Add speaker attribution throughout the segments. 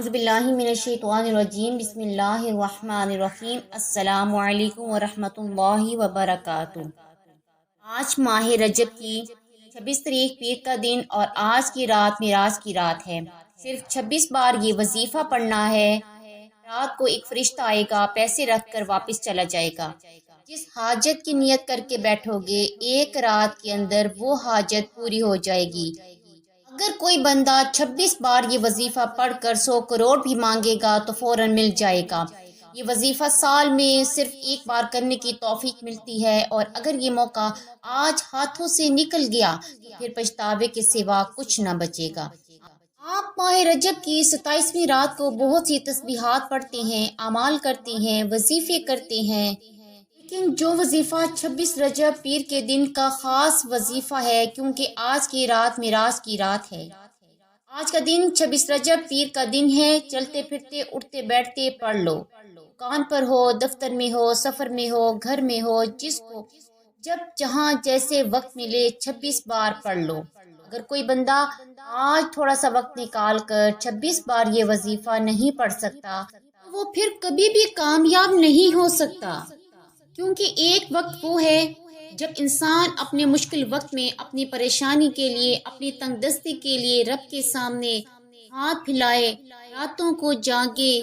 Speaker 1: اعوذ باللہ من الشیطان الرجیم بسم اللہ الرحمن الرحیم السلام علیکم ورحمۃ اللہ وبرکاتہ۔ آج ماہ رجب کی 26 تاریخ پیر کا دن اور آج کی رات معراج کی رات ہے۔ صرف 26 بار یہ وظیفہ پڑھنا ہے۔ رات کو ایک فرشتہ آئے گا، پیسے رکھ کر واپس چلا جائے گا۔ جس حاجت کی نیت کر کے بیٹھو گے ایک رات کے اندر وہ حاجت پوری ہو جائے گی۔ اگر کوئی بندہ 26 بار یہ وظیفہ پڑھ کر 100 کروڑ بھی مانگے گا تو فوراً مل جائے گا۔ یہ وظیفہ سال میں صرف ایک بار کرنے کی توفیق ملتی ہے، اور اگر یہ موقع آج ہاتھوں سے نکل گیا تو پھر پچھتاوے کے سوا کچھ نہ بچے گا۔ آپ ماہ رجب کی 27ویں رات کو بہت سی تسبیحات پڑھتے ہیں، اعمال کرتے ہیں، وظیفے کرتے ہیں، لیکن جو وظیفہ 26 رجب پیر کے دن کا خاص وظیفہ ہے، کیونکہ آج کی رات معراج کی رات ہے۔ آج کا دن 26 رجب پیر کا دن ہے۔ چلتے پھرتے اٹھتے بیٹھتے پڑھ لو، دکان پر ہو، دفتر میں ہو، سفر میں ہو، گھر میں ہو، جس کو جب جہاں جیسے وقت ملے 26 بار پڑھ لو۔ اگر کوئی بندہ آج تھوڑا سا وقت نکال کر 26 بار یہ وظیفہ نہیں پڑھ سکتا تو وہ پھر کبھی بھی کامیاب نہیں ہو سکتا، کیونکہ ایک وقت وہ ہے جب انسان اپنے مشکل وقت میں اپنی پریشانی کے لیے، اپنی تنگ دستی کے لیے رب کے سامنے ہاتھ پھیلائے، راتوں کو جاگے،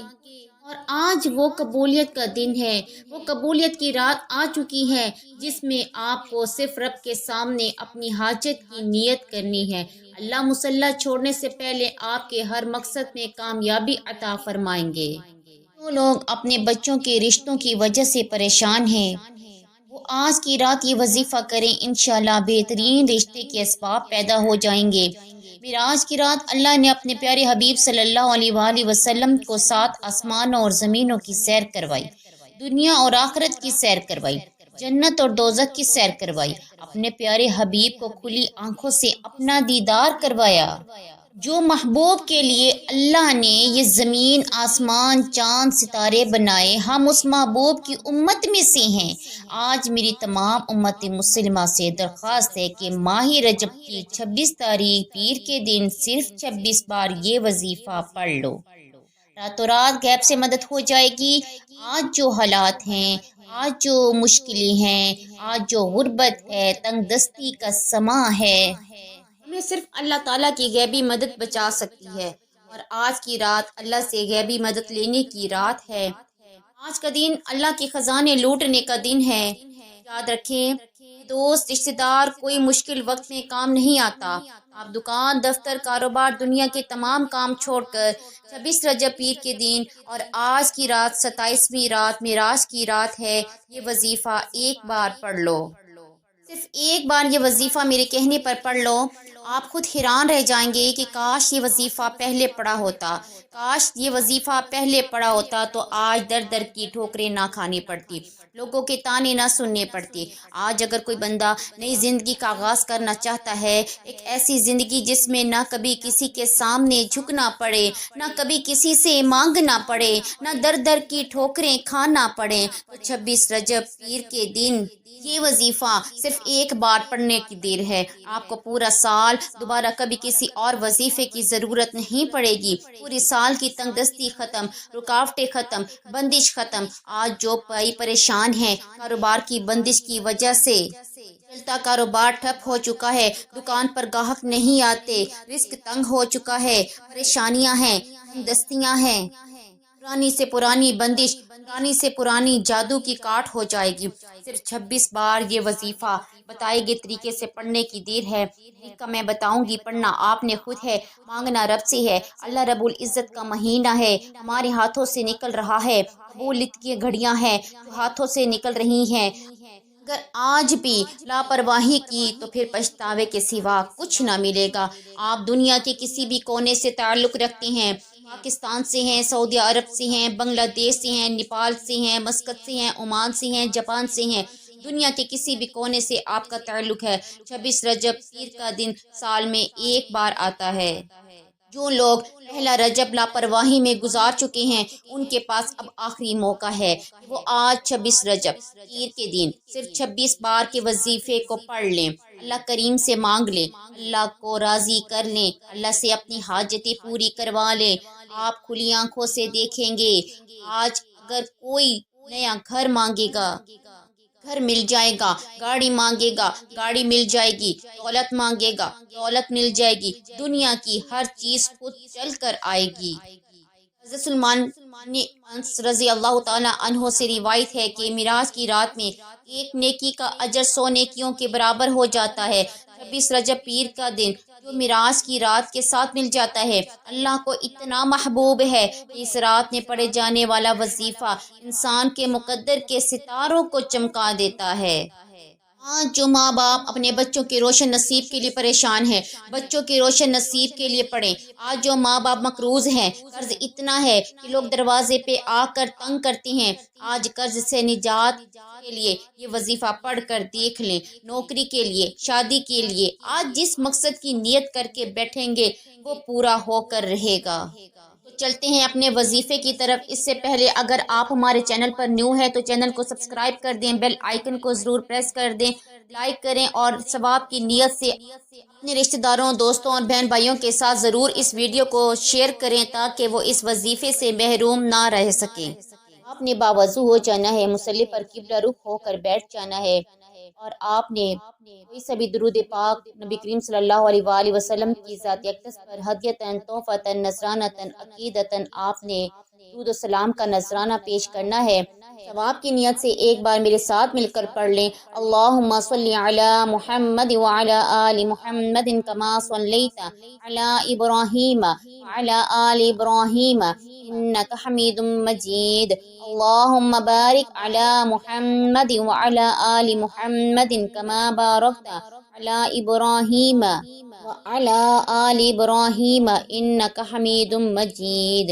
Speaker 1: اور آج وہ قبولیت کا دن ہے۔ وہ قبولیت کی رات آ چکی ہے جس میں آپ کو صرف رب کے سامنے اپنی حاجت کی نیت کرنی ہے۔ اللہ مصلی چھوڑنے سے پہلے آپ کے ہر مقصد میں کامیابی عطا فرمائیں گے۔ جو لوگ اپنے بچوں کے رشتوں کی وجہ سے پریشان ہیں وہ آج کی رات یہ وظیفہ کریں، انشاءاللہ بہترین رشتے کے اسباب پیدا ہو جائیں گے۔ معراج کی رات اللہ نے اپنے پیارے حبیب صلی اللہ علیہ وآلہ وسلم کو 7 آسمانوں اور زمینوں کی سیر کروائی، دنیا اور آخرت کی سیر کروائی، جنت اور دوزخ کی سیر کروائی، اپنے پیارے حبیب کو کھلی آنکھوں سے اپنا دیدار کروایا۔ جو محبوب کے لیے اللہ نے یہ زمین، آسمان، چاند، ستارے بنائے، ہم اس محبوب کی امت میں سے ہیں۔ آج میری تمام امت مسلمہ سے درخواست ہے کہ ماہ رجب کی 26 تاریخ پیر کے دن صرف 26 بار یہ وظیفہ پڑھ لو، راتوں رات غیب سے مدد ہو جائے گی۔ آج جو حالات ہیں، آج جو مشکلیں ہیں، آج جو غربت ہے، تنگ دستی کا سما ہے، ہمیں صرف اللہ تعالیٰ کی غیبی مدد بچا سکتی ہے، اور آج کی رات اللہ سے غیبی مدد لینے کی رات ہے۔ آج کا دن اللہ کے خزانے لوٹنے کا دن ہے۔ یاد رکھیں، دوست، رشتہ دار کوئی مشکل وقت میں کام نہیں آتا۔ آپ دکان، دفتر، کاروبار، دنیا کے تمام کام چھوڑ کر 26 رجب پیر کے دن اور آج کی رات 27ویں رات معراج کی رات ہے، یہ وظیفہ ایک بار پڑھ لو۔ صرف ایک بار یہ وظیفہ میرے کہنے پر پڑھ لو، آپ خود حیران رہ جائیں گے کہ کاش یہ وظیفہ پہلے پڑھا ہوتا، کاش یہ وظیفہ پہلے پڑھا ہوتا تو آج در در کی ٹھوکریں نہ کھانی پڑتی، لوگوں کے تانے نہ سننے پڑتے۔ آج اگر کوئی بندہ نئی زندگی کا آغاز کرنا چاہتا ہے، ایک ایسی زندگی جس میں نہ کبھی کسی کے سامنے جھکنا پڑے، نہ کبھی کسی سے مانگنا پڑے، نہ در در کی ٹھوکریں کھانا پڑے، تو 26 رجب پیر کے دن یہ وظیفہ صرف ایک بار پڑھنے کی دیر ہے۔ آپ کو پورا سال دوبارہ کبھی کسی اور وظیفے کی ضرورت نہیں پڑے گی۔ پوری سال کی تنگ دستی ختم، رکاوٹیں ختم، بندش ختم۔ آج جو بھائی پریشان ہیں کاروبار کی بندش کی وجہ سے، چلتا کاروبار ٹھپ ہو چکا ہے، دکان پر گاہک نہیں آتے، رزق تنگ ہو چکا ہے، پریشانیاں ہیں، تنگ دستیاں ہیں، پرانی سے پرانی بندش، پرانی سے پرانی جادو کی کاٹ ہو جائے گی۔ صرف 26 بار یہ وظیفہ بتائے گئے طریقے سے پڑھنے کی دیر ہے۔ طریقہ میں بتاؤں گی، پڑھنا آپ نے خود ہے، مانگنا رب سے ہے۔ اللہ رب العزت کا مہینہ ہے، ہمارے ہاتھوں سے نکل رہا ہے، قبولیت کی گھڑیاں ہیں جو ہاتھوں سے نکل رہی ہیں۔ اگر آج بھی لاپرواہی کی تو پھر پچھتاوے کے سوا کچھ نہ ملے گا۔ آپ دنیا کے کسی بھی کونے سے تعلق رکھتے ہیں، پاکستان سے ہیں، سعودی عرب سے ہیں، بنگلہ دیش سے ہیں، نیپال سے ہیں، مسقط سے ہیں، عمان سے ہیں، جاپان سے ہیں، دنیا کے کسی بھی کونے سے آپ کا تعلق ہے، 26 رجب پیر کا دن سال میں ایک بار آتا ہے۔ جو لوگ پہلا رجب لاپرواہی میں گزار چکے ہیں ان کے پاس اب آخری موقع ہے کہ وہ آج 26 رجب پیر کے دن صرف 26 بار کے وظیفے کو پڑھ لیں، اللہ کریم سے مانگ لیں، اللہ کو راضی کر لیں، اللہ سے اپنی حاجتیں پوری کروا لیں، آپ کھلی آنکھوں سے دیکھیں گے۔ آج اگر کوئی نیا گھر مانگے گا، گھر مل جائے گا، گاڑی مانگے گا، گاڑی مل جائے گی، دولت مانگے گا، دولت مل جائے گی، دنیا کی ہر چیز خود چل کر آئے گی۔ حضرت سلمان بن انس رضی اللہ تعالیٰ عنہ سے روایت ہے کہ معراج کی رات میں ایک نیکی کا اجر 100 نیکیوں کے برابر ہو جاتا ہے۔ 26 رجب پیر کا دن جو معراج کی رات کے ساتھ مل جاتا ہے، اللہ کو اتنا محبوب ہے کہ اس رات میں پڑھے جانے والا وظیفہ انسان کے مقدر کے ستاروں کو چمکا دیتا ہے۔ آج جو ماں باپ اپنے بچوں کے روشن نصیب کے لیے پریشان ہیں، بچوں کے روشن نصیب کے لیے پڑھیں۔ آج جو ماں باپ مقروض ہیں، قرض اتنا ہے کہ لوگ دروازے پہ آ کر تنگ کرتے ہیں، آج قرض سے نجات کے لیے یہ وظیفہ پڑھ کر دیکھ لیں۔ نوکری کے لیے، شادی کے لیے، آج جس مقصد کی نیت کر کے بیٹھیں گے وہ پورا ہو کر رہے گا۔ تو چلتے ہیں اپنے وظیفے کی طرف۔ اس سے پہلے اگر آپ ہمارے چینل پر نیو ہیں تو چینل کو سبسکرائب کر دیں، بیل آئیکن کو ضرور پریس کر دیں، لائک کریں اور ثواب کی نیت سے اپنے رشتہ داروں، دوستوں اور بہن بھائیوں کے ساتھ ضرور اس ویڈیو کو شیئر کریں تاکہ وہ اس وظیفے سے محروم نہ رہ سکیں۔ آپ نے باوضو ہو جانا ہے، مصلی پر قبلہ رخ ہو کر بیٹھ جانا ہے اور آپ نے کوئی سا بھی درود پاک نبی کریم صلی اللہ علیہ وآلہ وسلم کی ذات اقدس پر ہدیتاً، تحفۃً، نذرانۃً، عقیدتاً آپ نے درود و سلام کا نذرانہ پیش کرنا ہے۔ ثواب کی نیت سے ایک بار میرے ساتھ مل کر پڑھ لیں، اللہم صلی علی محمد وعلی آل محمد کما صلیت علی ابراہیم وعلی آل ابراہیم انک حمید مجید، اللہم بارک علی محمد وعلی آل محمد کما بارکت علی ابراہیم وعلی آل ابراہیم انک حمید مجید۔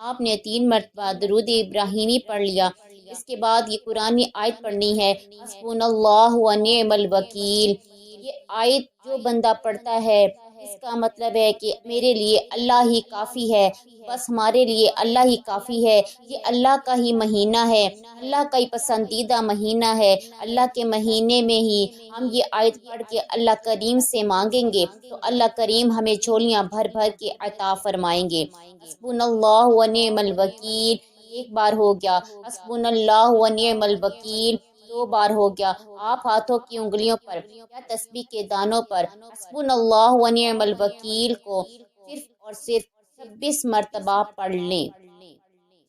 Speaker 1: آپ نے 3 مرتبہ درود ابراہیمی پڑھ لیا۔ اس کے بعد یہ قرآنی آیت پڑھنی ہے، حسبنا اللہ و نعم الوکیل۔ یہ آیت جو بندہ پڑھتا ہے اس کا مطلب ہے کہ میرے لیے اللہ ہی کافی ہے، بس ہمارے لیے اللہ ہی کافی ہے۔ یہ اللہ کا ہی مہینہ ہے، اللہ کا ہی پسندیدہ مہینہ ہے۔ اللہ کے مہینے میں ہی ہم یہ آیت پڑھ کے اللہ کریم سے مانگیں گے تو اللہ کریم ہمیں جھولیاں بھر بھر کے عطا فرمائیں گے۔ حسبنا اللہ و نعم الوکیل ایک بار ہو گیا، حسبنا اللہ و نعم الوکیل 2 بار ہو گیا۔ آپ ہاتھوں کی انگلیوں پر یا تسبیح کے دانوں پر حسبنا اللہ و نعم الوکیل کو صرف اور صرف 26 مرتبہ پڑھ لیں۔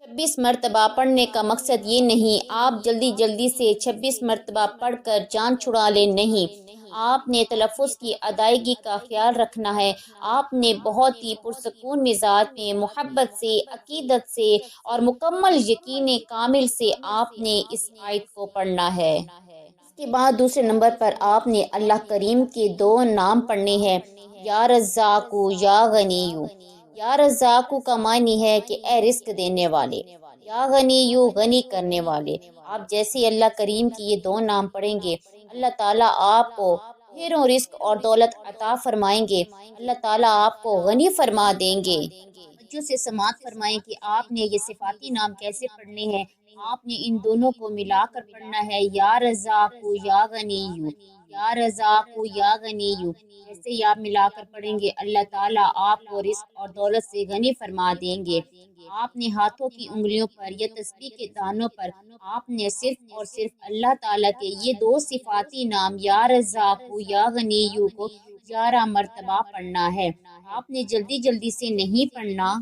Speaker 1: 26 مرتبہ پڑھنے کا مقصد یہ نہیں آپ جلدی جلدی سے 26 مرتبہ پڑھ کر جان چھڑا لیں، نہیں، آپ نے تلفظ کی ادائیگی کا خیال رکھنا ہے۔ آپ نے بہت ہی پرسکون مزاج میں، محبت سے، عقیدت سے اور مکمل یقین کامل سے آپ نے اس آیت کو پڑھنا ہے۔ اس کے بعد دوسرے نمبر پر آپ نے اللہ کریم کے 2 نام پڑھنے ہیں، یا رزاقو یا غنیو۔ یا رزاقو کا معنی ہے کہ اے رزق دینے والے، یا غنیو غنی کرنے والے۔ آپ جیسے اللہ کریم کی یہ 2 نام پڑھیں گے اللہ تعالیٰ آپ کو ڈھیروں رزق اور دولت عطا فرمائیں گے، اللہ تعالیٰ آپ کو غنی فرما دیں گے۔ بچوں سے سماعت فرمائیں کہ آپ نے یہ صفاتی نام کیسے پڑھنے ہیں۔ آپ نے ان دونوں کو ملا کر پڑھنا ہے، یا رزاقو یا غنیو، یا رزاقو یا غنیو۔ جیسے ہی آپ ملا کر پڑھیں گے اللہ تعالیٰ آپ کو رزق اور دولت سے غنی فرما دیں گے۔ آپ نے ہاتھوں کی انگلیوں پر یا تسبیح کے دانوں پر آپ نے صرف اور صرف اللہ تعالیٰ کے یہ 2 صفاتی نام یا رزاقو یا غنیو کو 11 مرتبہ پڑھنا ہے۔ آپ نے جلدی جلدی سے نہیں پڑھنا،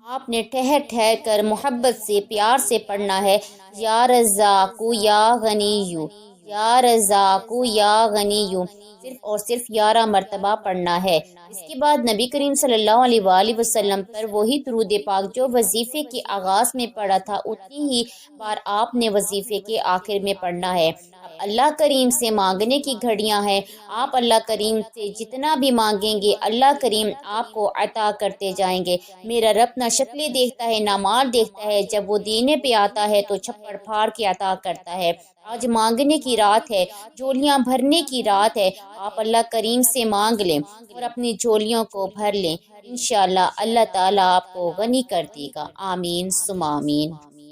Speaker 1: آپ نے ٹھہر ٹھہر کر محبت سے، پیار سے پڑھنا ہے، یا رزاقو یا غنیو، یا رزاقو یا غنیو، صرف اور صرف 11 مرتبہ پڑھنا ہے۔ اس کے بعد نبی کریم صلی اللہ علیہ وآلہ وسلم پر وہی درود پاک جو وظیفے کے آغاز میں پڑھا تھا اتنی ہی بار آپ نے وظیفے کے آخر میں پڑھنا ہے۔ اب اللہ کریم سے مانگنے کی گھڑیاں ہیں، آپ اللہ کریم سے جتنا بھی مانگیں گے اللہ کریم آپ کو عطا کرتے جائیں گے۔ میرا رب نہ شکلیں دیکھتا ہے نہ مال دیکھتا ہے، جب وہ دینے پہ آتا ہے تو چھپڑ پھاڑ کے عطا کرتا ہے۔ آج مانگنے کی رات ہے، جھولیاں بھرنے کی رات ہے، آپ اللہ کریم سے مانگ لیں اور اپنی جھولیوں کو بھر لیں، انشاءاللہ اللہ تعالیٰ آپ کو غنی کر دے گا۔ آمین ثم آمین۔